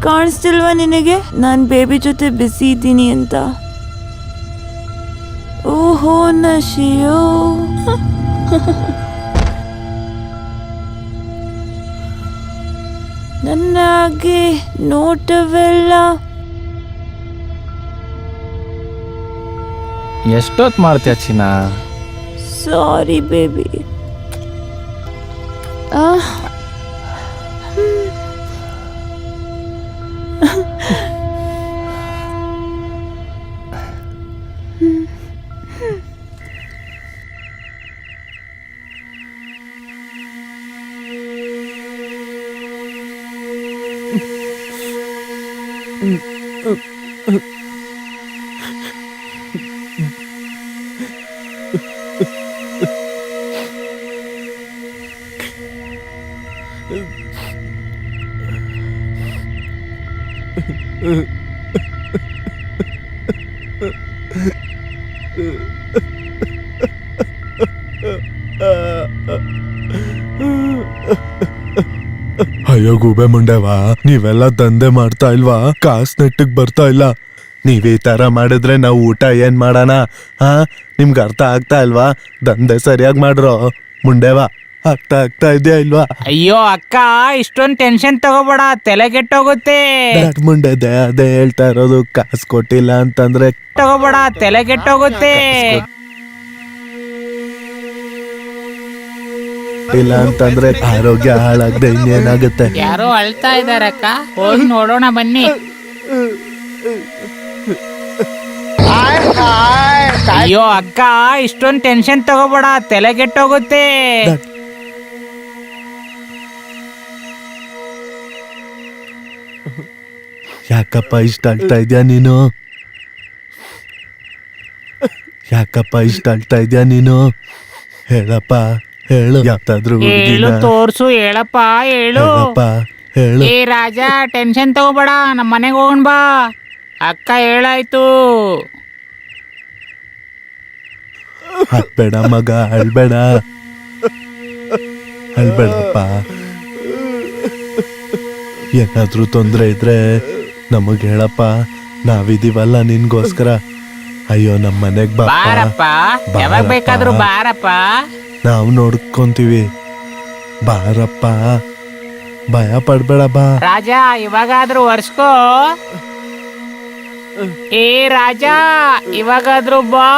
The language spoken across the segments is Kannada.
ಕಾಣಿಸ್ತಿಲ್ವಾ ನಿನಗೆ ನಾನು ಬೇಬಿ ಜೊತೆ ಬಿಸಿ ಇದ್ದೀನಿ ಅಂತ? ಓಹೋ ನಶಿಯೋ. ನನಗೆ ನೋಟವೆಲ್ಲ. ಎಷ್ಟೊತ್ತು ಮಾಡ್ತೀಯ ಚಿನ್ನ? Sorry baby. ಅಯ್ಯೋ ಗೂಬೆ ಮುಂಡೆವಾ, ನೀವೆಲ್ಲ ದಂಧೆ ಮಾಡ್ತಾ ಇಲ್ವಾ? ಕಾಸ್ ನೆಟ್ಟಿಗ್ ಬರ್ತಾ ಇಲ್ಲ. ನೀವ್ ಈ ತರ ಮಾಡಿದ್ರೆ ನಾವು ಊಟ ಏನ್ ಮಾಡೋಣ? ನಿಮ್ಗೆ ಅರ್ಥ ಆಗ್ತಾ ಇಲ್ವಾ? ದಂಧೆ ಸರಿಯಾಗಿ ಮಾಡ್ರೋ ಮುಂಡೆವಾ. ಅರ್ಥ ಆಗ್ತಾ ಇದೆಯಾ ಇಲ್ವಾ? ಅಯ್ಯೋ ಅಕ್ಕ, ಇಷ್ಟೊಂದು ಟೆನ್ಷನ್ ತಗೋಬೇಡ, ತಲೆ ಕೆಟ್ಟೋಗುತ್ತೆ. ಮುಂಡೆ ಅದೇ ಹೇಳ್ತಾ ಇರೋದು, ಕಾಸು ಕೊಟ್ಟಿಲ್ಲ ಅಂತಂದ್ರೆ ತಗೋಬೇಡ, ತಲೆ ಕೆಟ್ಟೋಗುತ್ತೆ. ಇಲ್ಲ ಅಂತಂದ್ರೆ ಆರೋಗ್ಯ ಹಾಳಾಗದೆ ಇನ್ನೇನಾಗುತ್ತೆ? ಯಾರೋ ಅಳ್ತಾ ಇದಾರಕ್ಕ, ಹೋಗಿ ನೋಡೋಣ ಬನ್ನಿ. ಅಯ್ಯೋ ಅಕ್ಕ, ಇಷ್ಟೊಂದು ಟೆನ್ಷನ್ ತಗೋಬೇಡ, ತಲೆ ಕೆಟ್ಟೋಗುತ್ತೆ. ಯಾಕಪ್ಪ ಇಷ್ಟ ಅಳ್ತಾ ಇದ್ಯಾ ನೀನು? ಯಾಕಪ್ಪ ಇಷ್ಟ ಅಳ್ತಾ ಇದ್ಯಾ ನೀನು? ಹೇಳಪ್ಪ, ಹೇಳು. ಯಾವ್ದಾದ್ರು ಹೇಳು, ತೋರ್ಸು, ಹೇಳಪ್ಪ, ಹೇಳು. ಹೇಳು. ಏ ರಾಜ, ಟೆನ್ಷನ್ ತಗೋಬೇಡ, ನಮ್ಮ ಮನೆಗೆ ಹೋಗೋಣ ಬಾ. ಅಕ್ಕ ಹೇಳಾಯ್ತು. ಅಳ್ಬೇಡ ಮಗ, ಅಳ್ಬೇಡ, ಅಳ್ಬೇಡಪ್ಪ. ಏನಾದ್ರೂ ತೊಂದ್ರೆ ಇದ್ರೆ ನಮಗ್ ಹೇಳಪ್ಪ, ನಾವಿದೀವಲ್ಲ ನಿನ್ಗೋಸ್ಕರ. ಅಯ್ಯೋ ನಮ್ಮ ಮನೆಗ್ ಬಾರಪ್ಪ, ಯಾವಾಗ ಬೇಕಾದ್ರೂ ಬಾರಪ್ಪ, ನಾವು ನೋಡ್ಕೊಂತೀವಿ. ಬಾರಪ್ಪ, ಭಯ ಪಡ್ಬೇಡ, ಬಾ. ರಾಜ ಇವಾಗಾದ್ರೂ ಒರ್ಸ್ಕೋ. ಏ ರಾಜ, ಇವಾಗಾದ್ರೂ ಬಾ.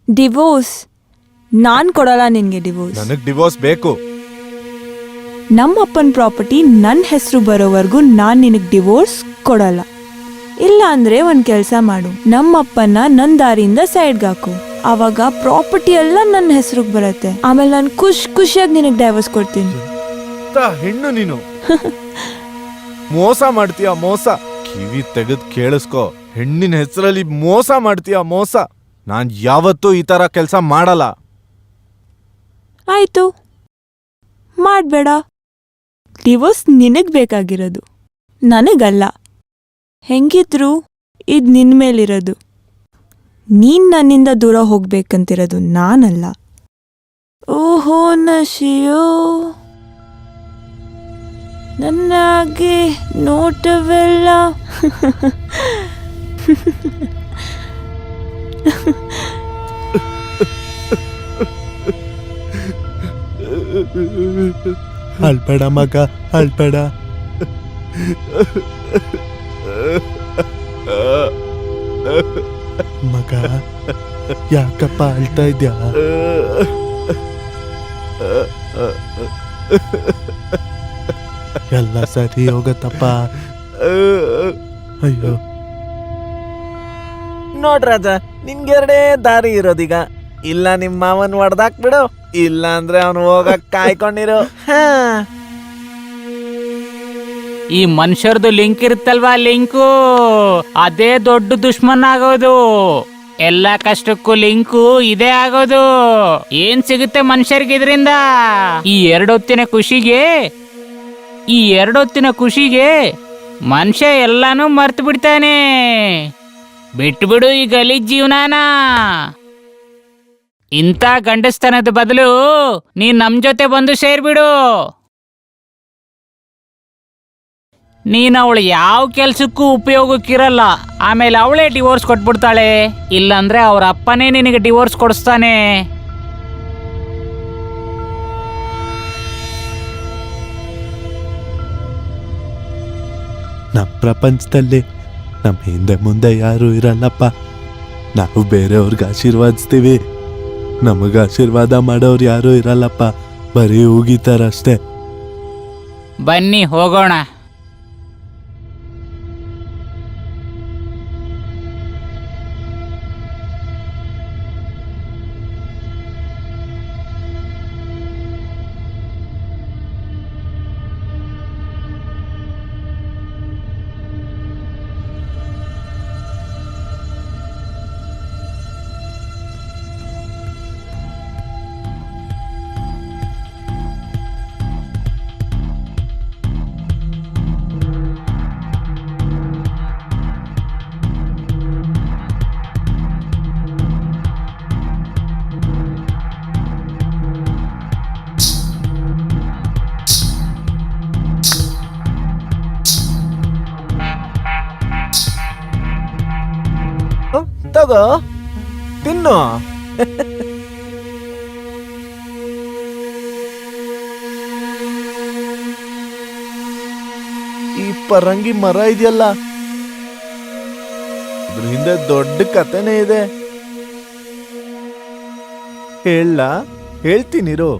ಡಿವೋರ್ಸ್ ನಾನ್ ಕೊಡಲ್ಲ ನಿನ್ಗೆ. ಡಿವೋರ್ಸ್ ನನಗ್ ಡಿವೋರ್ಸ್ ಬೇಕು. ನಮ್ಮಪ್ಪನ ಪ್ರಾಪರ್ಟಿ ನನ್ನ ಹೆಸರು ಬರೋವರೆಗೂ ನಾನ್ ನಿನಗ್ ಡಿವೋರ್ಸ್ ಕೊಡಲ್ಲ. ಇಲ್ಲ ಅಂದ್ರೆ ಒಂದ್ ಕೆಲ್ಸ ಮಾಡು, ನಮ್ಮಪ್ಪನ ನನ್ ದಾರಿಯಿಂದ ಸೈಡ್ಗೆ ಹಾಕು. ಅವಾಗ ಪ್ರಾಪರ್ಟಿ ಎಲ್ಲ ನನ್ನ ಹೆಸರಿಗೆ ಬರುತ್ತೆ. ಆಮೇಲೆ ನಾನು ಖುಷಿಯಾಗಿ ನಿನಗ್ ಡೈವರ್ಸ್ ಕೊಡ್ತೀನಿ. ಹೆಣ್ಣು ನೀನು ಮೋಸ ಮಾಡ್ತೀಯ, ಮೋಸ. ಕಿವಿ ತೆಗೆದ್ ಕೇಳಿಸ್ಕೊ, ಹೆಣ್ಣಿನ ಹೆಸರಲ್ಲಿ ಮೋಸ ಮಾಡ್ತೀಯ, ಮೋಸ. ನಾನ್ ಯಾವತ್ತೂ ಈ ತರ ಕೆಲ್ಸ ಮಾಡಲ್ಲ. ಆಯ್ತು, ಮಾಡ್ಬೇಡ. ಡಿವೋರ್ಸ್ ನಿನಗ್ ಬೇಕಾಗಿರೋದು, ನನಗಲ್ಲ. ಹೆಂಗಿದ್ರು ಇದ್ ನಿನ್ ಮೇಲಿರೋದು. ನೀನ್ ನನ್ನಿಂದ ದೂರ ಹೋಗ್ಬೇಕಂತಿರೋದು ನಾನಲ್ಲ. ಓಹೋ ನಶಿಯೋ, ನನಗೆ ನೋಟವೆಲ್ಲ. ಅಳ್ಬೇಡ ಮಗ, ಅಳ್ಬೇಡ. ಮಗ, ಯಾಕಪ್ಪ ಅಳ್ತಾ ಇದ್ಯಾ? ಎಲ್ಲ ಸರಿ ಹೋಗತ್ತಪ್ಪ. ಅಯ್ಯೋ ನೋಡ್ರಾಜ, ನಿನ್ಗೆರಡೇ ದಾರಿ ಇರೋದೀಗ. ಇಲ್ಲ ನಿಮ್ಮ ಮಾವನ್ ಹೊಡ್ದಾಕ್ ಬಿಡು, ಇಲ್ಲ ಅಂದ್ರೆ ಅವನು ಹೋಗಕ್ ಕಾಯ್ಕೊಂಡಿರು. ಈ ಮನುಷ್ಯರದು ಲಿಂಕ್ ಇರುತ್ತಲ್ವಾ, ಲಿಂಕು ಅದೇ ದೊಡ್ಡ ದುಶ್ಮನ್ ಆಗೋದು. ಎಲ್ಲ ಕಷ್ಟಕ್ಕೂ ಲಿಂಕು ಇದೇ ಆಗೋದು. ಏನ್ ಸಿಗುತ್ತೆ ಮನುಷ್ಯರಿಗೆ ಇದರಿಂದ? ಈ ಎರಡೊತ್ತಿನ ಖುಷಿಗೆ ಮನುಷ್ಯ ಎಲ್ಲಾನು ಮರ್ತು ಬಿಡ್ತಾನೆ. ಬಿಟ್ಬಿಡು ಈ ಗಲೀಜ್ ಜೀವನಾನ. ಇಂಥ ಗಂಡಸ್ತನದ ಬದಲು ನೀನ್ ನಮ್ ಜೊತೆ ಬಂದು ಸೇರ್ಬಿಡು. ನೀನ್ ಅವಳು ಯಾವ ಕೆಲ್ಸಕ್ಕೂ ಉಪಯೋಗಕ್ಕಿರಲ್ಲ. ಆಮೇಲೆ ಅವಳೇ ಡಿವೋರ್ಸ್ ಕೊಟ್ಬಿಡ್ತಾಳೆ, ಇಲ್ಲಾಂದ್ರೆ ಅವ್ರ ಅಪ್ಪನೇ ನಿನಗೆ ಡಿವೋರ್ಸ್ ಕೊಡಿಸ್ತಾನೆ. ನಮ್ಮ ಪ್ರಪಂಚದಲ್ಲಿ ನಮ್ಮ ಹಿಂದೆ ಮುಂದೆ ಯಾರು ಇರಲ್ಲಪ್ಪ. ನಾವು ಬೇರೆಯವ್ರಿಗೆ ಆಶೀರ್ವಾದಿಸ್ತೀವಿ, ನಮಗೆ ಆಶೀರ್ವಾದ ಮಾಡೋರು ಯಾರು ಇರಲ್ಲಪ್ಪ. ಬರೀ ಹೋಗಿತಾರಷ್ಟೇ. ಬನ್ನಿ ಹೋಗೋಣ. ತಗೋ ತಿನ್ನು. ಈ ಪರಂಗಿ ಮರ ಇದೆಯಲ್ಲ, ಇದ್ರ ಹಿಂದೆ ದೊಡ್ಡ ಕಥೆನೇ ಇದೆ. ಹೇಳ್ತೀನಿರು.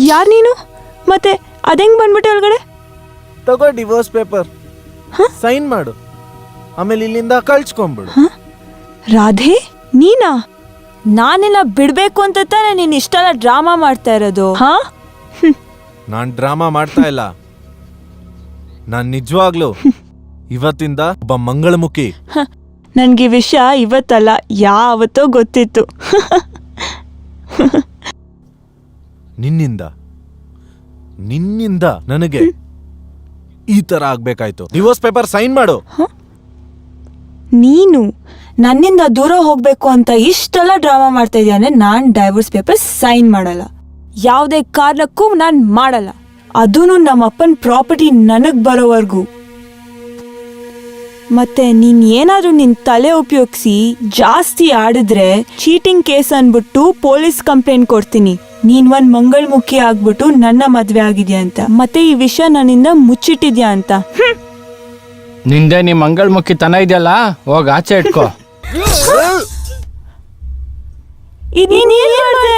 ಯಾರ್ ನೀನು? ಮತ್ತೆ ಅದೆಂಗ್ ಬಂದ್ಬಿಟ್ಟೆ ಒಳಗಡೆ? ತಗೋ ಡಿವೋರ್ಸ್ ಪೇಪರ್, ಸೈನ್ ಮಾಡು, ಆಮೇಲೆ ಇಲ್ಲಿಂದ ಕಳ್ಸ್ಕೊಂಡ್ಬಿಡು. ರಾಧೆ, ನೀನಾ? ನಾನೆಲ್ಲ ಬಿಡ್ಬೇಕು ಅಂತ ತಾನೆ ನೀನ್ ಇಷ್ಟೆಲ್ಲ ಡ್ರಾಮಾ ಮಾಡ್ತಾ ಇರೋದು? ನಾನ್ ಡ್ರಾಮಾ ಮಾಡ್ತಾ ಇಲ್ಲ, ನಾನ್ ನಿಜವಾಗ್ಲು ಇವತ್ತಿಂದ ಒಬ್ಬ ಮಂಗಳಮುಖಿ. ನನ್ಗೆ ಈ ವಿಷಯ ಇವತ್ತಲ್ಲ ಯಾವತ್ತೋ ಗೊತ್ತಿತ್ತು. ನಿನ್ನಿಂದ ನನಗೆ ಈ ತರ ಆಗ್ಬೇಕಾಯ್ತು. ಡಿವೋರ್ಸ್ ಪೇಪರ್ ಸೈನ್ ಮಾಡು. ನೀನು ನನ್ನಿಂದ ದೂರ ಹೋಗ್ಬೇಕು ಅಂತ ಇಷ್ಟೆಲ್ಲ ಡ್ರಾಮಾ ಮಾಡ್ತಾ ಇದೀಯ ಅಂದ್ರೆ ನಾನ್ ಡೈವೋರ್ಸ್ ಪೇಪರ್ ಸೈನ್ ಮಾಡಲ್ಲ. ಯಾವುದೇ ಕಾರಣಕ್ಕೂ ನಾನ್ ಮಾಡಲ್ಲ. ಅದೂನು ನಮ್ಮ ಅಪ್ಪನ ಪ್ರಾಪರ್ಟಿ ನನಗ್ ಬರೋವರೆಗೂ. ಮತ್ತೆ ನೀನ್ ಏನಾದ್ರೂ ನಿನ್ ತಲೆ ಉಪಯೋಗಿಸಿ ಜಾಸ್ತಿ ಆಡಿದ್ರೆ ಚೀಟಿಂಗ್ ಕೇಸ್ ಅನ್ಬಿಟ್ಟು ಪೊಲೀಸ್ ಕಂಪ್ಲೇಂಟ್ ಕೊಡ್ತೀನಿ. ನೀನ್ ಒಂದ್ ಮಂಗಳಮುಖಿ ಆಗ್ಬಿಟ್ಟು ನನ್ನ ಮದ್ವೆ ಆಗಿದ್ಯಾ ಅಂತ, ಮತ್ತೆ ಈ ವಿಷಯ ನನ್ನಿಂದ ಮುಚ್ಚಿಟ್ಟಿದ್ಯಾ ಅಂತ. ನಿಂದೆ ನಿಮ್ ಮಂಗಳಮುಖಿ ತನ ಇದೆಯಲ್ಲ, ಹೋಗ್ ಆಚೆ ಇಟ್ಕೋ. ನೀನ್ ಏನ್ ಮಾಡ್ದೆ?